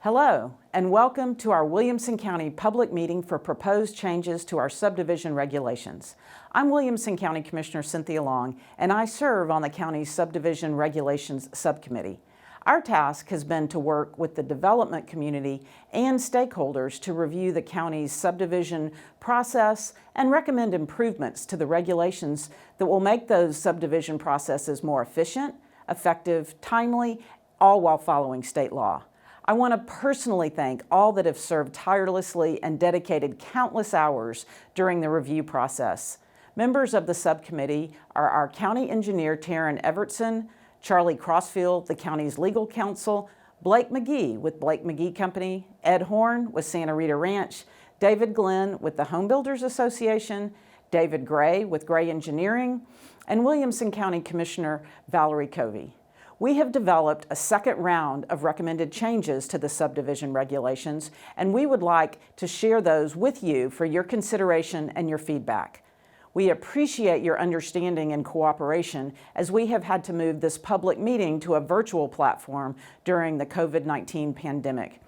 Hello, and welcome to our Williamson County public meeting for proposed changes to our subdivision regulations. I'm Williamson County Commissioner Cynthia Long, and I serve on the county's Subdivision Regulations Subcommittee. Our task has been to work with the development community and stakeholders to review the county's subdivision process and recommend improvements to the regulations that will make those subdivision processes more efficient, effective, timely, all while following state law. I want to personally thank all that have served tirelessly and dedicated countless hours during the review process. Members of the subcommittee are our county engineer, Taryn Evertson, Charlie Crossfield, the county's legal counsel, Blake McGee with Blake McGee Company, Ed Horn with Santa Rita Ranch, David Glenn with the Home Builders Association, David Gray with Gray Engineering, and Williamson County Commissioner Valerie Covey. We have developed a second round of recommended changes to the subdivision regulations, and we would like to share those with you for your consideration and your feedback. We appreciate your understanding and cooperation as we have had to move this public meeting to a virtual platform during the COVID-19 pandemic.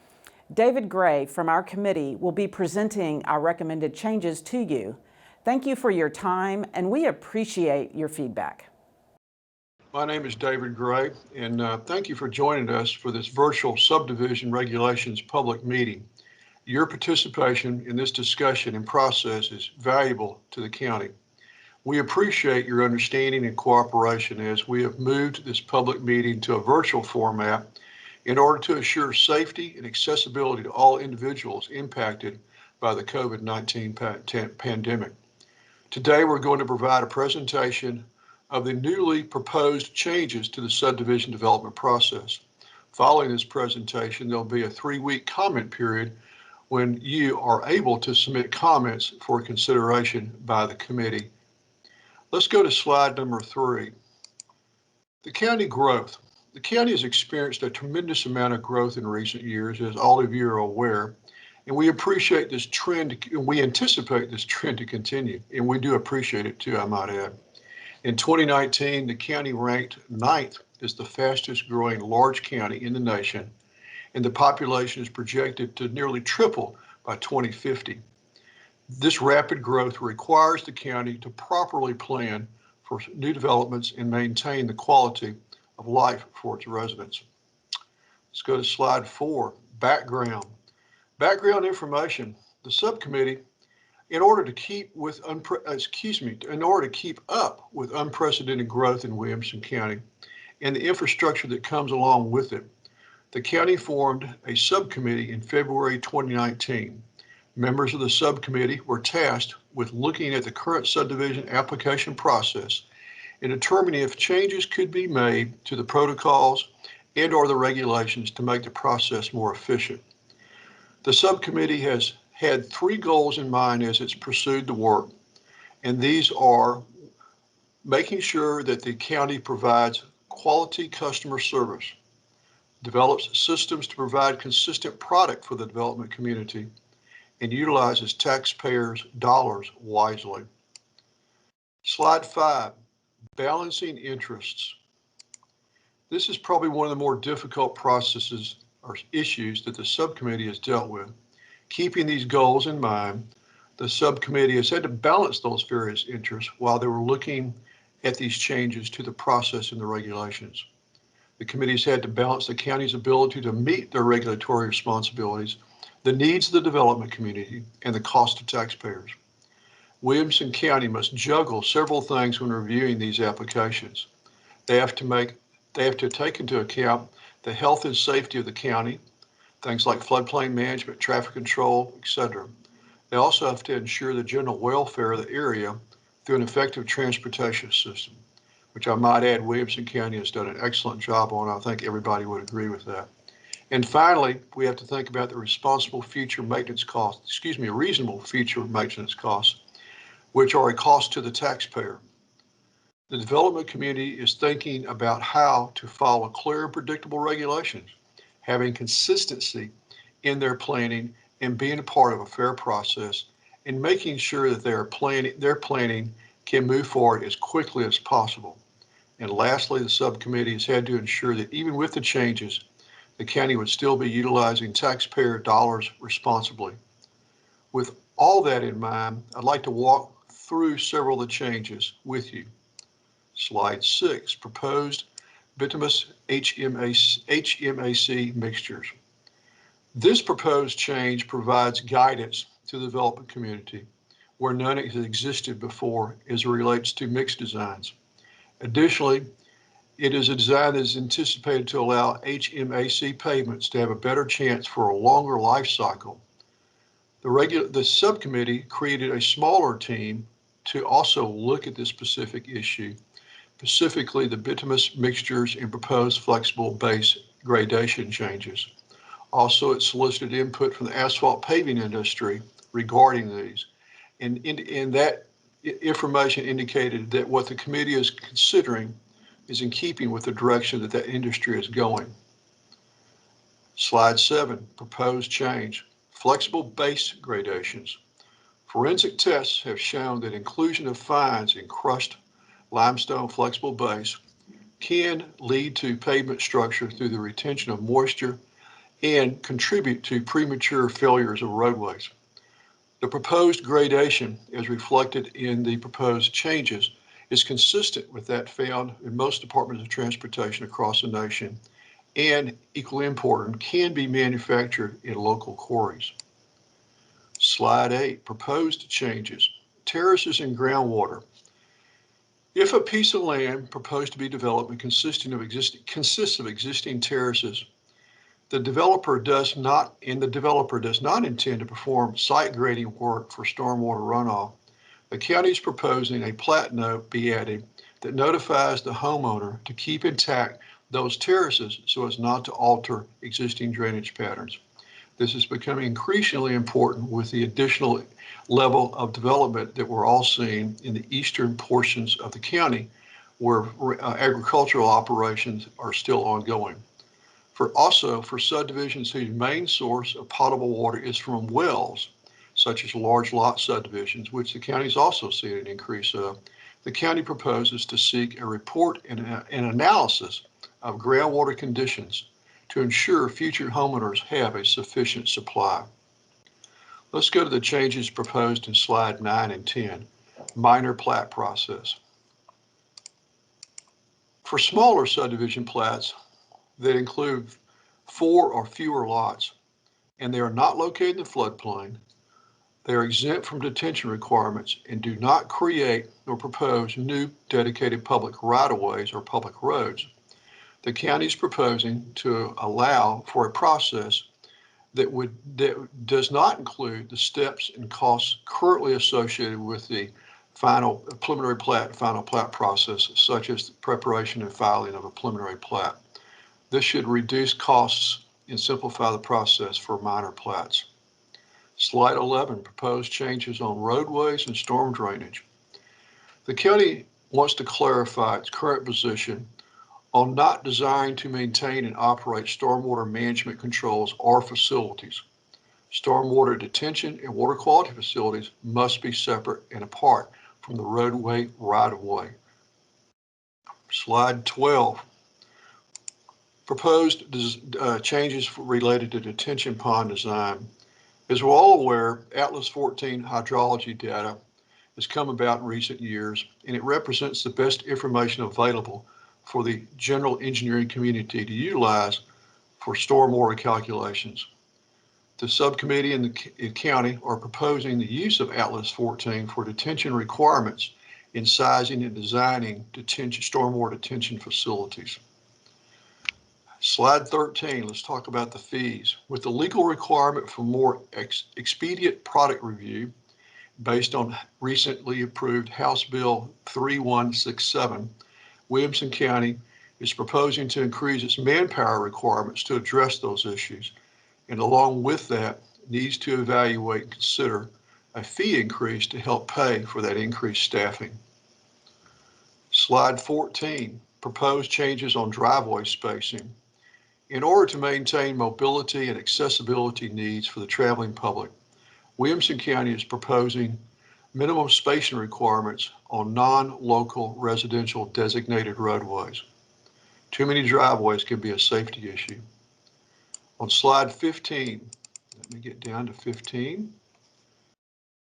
David Gray from our committee will be presenting our recommended changes to you. Thank you for your time, and we appreciate your feedback. My name is David Gray, and thank you for joining us for this virtual subdivision regulations public meeting. Your participation in this discussion and process is valuable to the county. We appreciate your understanding and cooperation as we have moved this public meeting to a virtual format in order to assure safety and accessibility to all individuals impacted by the COVID-19 pandemic. Today, we're going to provide a presentation of the newly proposed changes to the subdivision development process. Following this presentation, there'll be a 3-week comment period when you are able to submit comments for consideration by the committee. Let's go to slide number 3. The county growth. The county has experienced a tremendous amount of growth in recent years, as all of you are aware, and we appreciate this trend, and we anticipate this trend to continue, and we do appreciate it too, I might add. In 2019, the county ranked 9th as the fastest growing large county in the nation, and the population is projected to nearly triple by 2050. This rapid growth requires the county to properly plan for new developments and maintain the quality of life for its residents. Let's go to slide 4, background. Background information. The subcommittee, in order to keep up with unprecedented growth in Williamson County and the infrastructure that comes along with it, the county formed a subcommittee in February 2019. Members of the subcommittee were tasked with looking at the current subdivision application process and determining if changes could be made to the protocols and/or the regulations to make the process more efficient. The subcommittee has had 3 goals in mind as it's pursued the work, and these are making sure that the county provides quality customer service, develops systems to provide consistent product for the development community, and utilizes taxpayers' dollars wisely. Slide 5, balancing interests. This is probably one of the more difficult processes or issues that the subcommittee has dealt with. Keeping these goals in mind, the subcommittee has had to balance those various interests while they were looking at these changes to the process and the regulations. The committee has had to balance the county's ability to meet their regulatory responsibilities, the needs of the development community, and the cost to taxpayers. Williamson County must juggle several things when reviewing these applications. They have to take into account the health and safety of the county, things like floodplain management, traffic control, etc. They also have to ensure the general welfare of the area through an effective transportation system, which I might add Williamson County has done an excellent job on. I think everybody would agree with that. And finally, we have to think about the reasonable future maintenance costs, which are a cost to the taxpayer. The development community is thinking about how to follow clear and predictable regulations, having consistency in their planning and being a part of a fair process, and making sure that their planning can move forward as quickly as possible. And lastly, the subcommittee has had to ensure that even with the changes, The county would still be utilizing taxpayer dollars responsibly. With all that in mind, I'd like to walk through several of the changes with you. Slide 6, proposed bituminous HMAC mixtures. This proposed change provides guidance to the development community where none has existed before as it relates to mixed designs. Additionally, it is a design that is anticipated to allow HMAC pavements to have a better chance for a longer life cycle. The subcommittee created a smaller team to also look at this specific issue, specifically the bituminous mixtures and proposed flexible base gradation changes. Also, it solicited input from the asphalt paving industry regarding these, and that information indicated that what the committee is considering is in keeping with the direction that that industry is going. Slide 7, proposed change, flexible base gradations. Forensic tests have shown that inclusion of fines in crushed limestone flexible base can lead to pavement structure through the retention of moisture and contribute to premature failures of roadways. The proposed gradation, as reflected in the proposed changes, is consistent with that found in most departments of transportation across the nation, and equally important, can be manufactured in local quarries. Slide 8, proposed changes, terraces and groundwater. If a piece of land proposed to be developed and consists of existing terraces, the developer does not intend to perform site grading work for stormwater runoff, the county is proposing a plat note be added that notifies the homeowner to keep intact those terraces so as not to alter existing drainage patterns. This is becoming increasingly important with the additional level of development that we're all seeing in the eastern portions of the county where agricultural operations are still ongoing. For subdivisions whose main source of potable water is from wells, such as large lot subdivisions, which the county is also seeing an increase of, the county proposes to seek a report and an analysis of groundwater conditions to ensure future homeowners have a sufficient supply. Let's go to the changes proposed in slide 9 and 10, minor plat process. For smaller subdivision plats that include 4 or fewer lots, and they are not located in the floodplain, they are exempt from detention requirements and do not create nor propose new dedicated public right-of-ways or public roads. The county is proposing to allow for a process that does not include the steps and costs currently associated with the final preliminary plat and final plat process, such as the preparation and filing of a preliminary plat. This should reduce costs and simplify the process for minor plats. Slide 11, proposed changes on roadways and storm drainage. The county wants to clarify its current position on not desiring to maintain and operate stormwater management controls or facilities. Stormwater detention and water quality facilities must be separate and apart from the roadway right-of-way. Slide 12, proposed changes related to detention pond design. As we're all aware, Atlas 14 hydrology data has come about in recent years, and it represents the best information available for the general engineering community to utilize for stormwater calculations. The subcommittee and the county are proposing the use of Atlas 14 for detention requirements in sizing and designing stormwater detention facilities. Slide 13, let's talk about the fees. With the legal requirement for more expedient product review based on recently approved House Bill 3167, Williamson County is proposing to increase its manpower requirements to address those issues, and along with that, needs to evaluate and consider a fee increase to help pay for that increased staffing. Slide 14, proposed changes on driveway spacing. In order to maintain mobility and accessibility needs for the traveling public, Williamson County is proposing minimum spacing requirements on non-local residential designated roadways. Too many driveways can be a safety issue. On slide 15, let me get down to 15.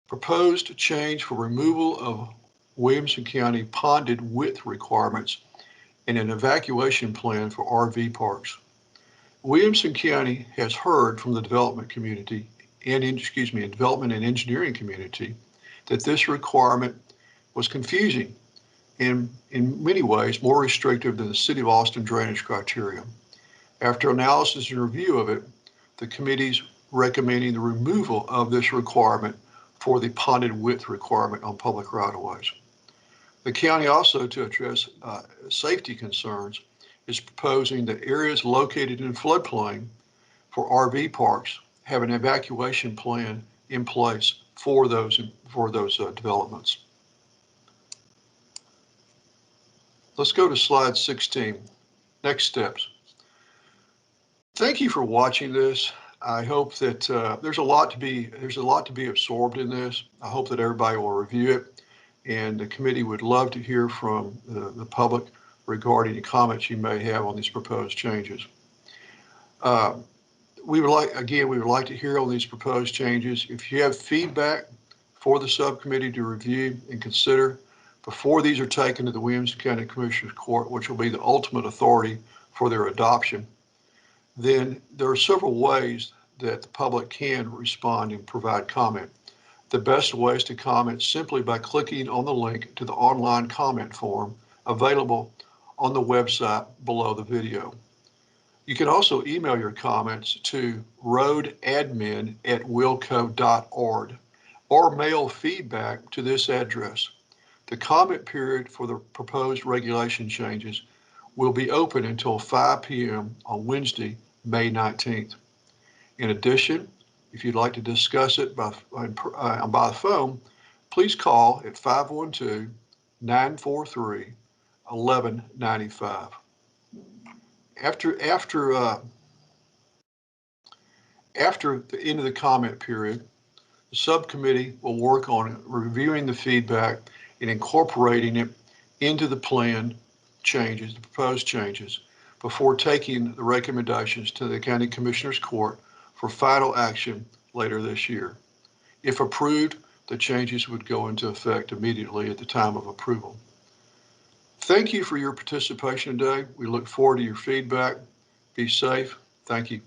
Proposed change for removal of Williamson County ponded width requirements and an evacuation plan for RV parks. Williamson County has heard from the development community and, development and engineering community that this requirement was confusing and in many ways more restrictive than the City of Austin drainage criteria. After analysis and review of it, the committee's recommending the removal of this requirement for the ponded width requirement on public right-of-ways. The county also, to address safety concerns, is proposing that areas located in floodplain for RV parks have an evacuation plan in place for those developments. Let's go to slide 16. Next steps. Thank you for watching this. I hope that there's a lot to be absorbed in this. I hope that everybody will review it, and the committee would love to hear from the public regarding any comments you may have on these proposed changes. We would like to hear on these proposed changes. If you have feedback for the subcommittee to review and consider before these are taken to the Williamson County Commissioners Court, which will be the ultimate authority for their adoption, then there are several ways that the public can respond and provide comment. The best way is to comment simply by clicking on the link to the online comment form available on the website below the video. You can also email your comments to roadadmin@wilco.org or mail feedback to this address. The comment period for the proposed regulation changes will be open until 5 p.m. on Wednesday, May 19th. In addition, if you'd like to discuss it by the phone, please call at 512-943-1195. After the end of the comment period, the subcommittee will work on reviewing the feedback and incorporating it into the planned changes, the proposed changes, before taking the recommendations to the County Commissioners Court for final action later this year. If approved, the changes would go into effect immediately at the time of approval. Thank you for your participation today. We look forward to your feedback. Be safe. Thank you.